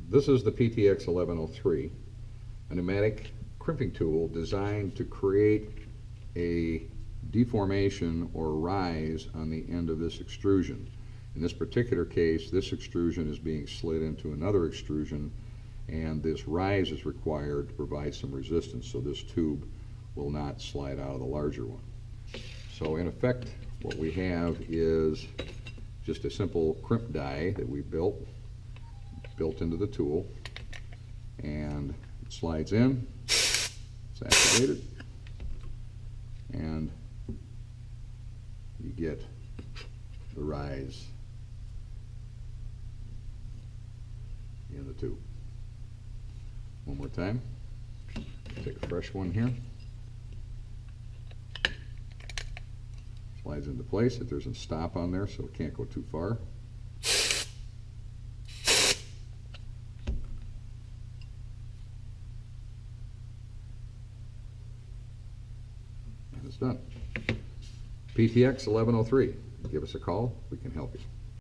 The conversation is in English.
This is the PTX 1103, a pneumatic crimping tool designed to create a deformation or rise on the end of this extrusion. In this particular case, this extrusion is being slid into another extrusion, and this rise is required to provide some resistance so this tube will not slide out of the larger one. So in effect, what we have is just a simple crimp die that we built into the tool, and it slides in, it's activated, and you get the rise in the tube. One more time, take a fresh one here, slides into place. If there's a stop on there so it can't go too far. And it's done. PTX 1103. Give us a call, we can help you.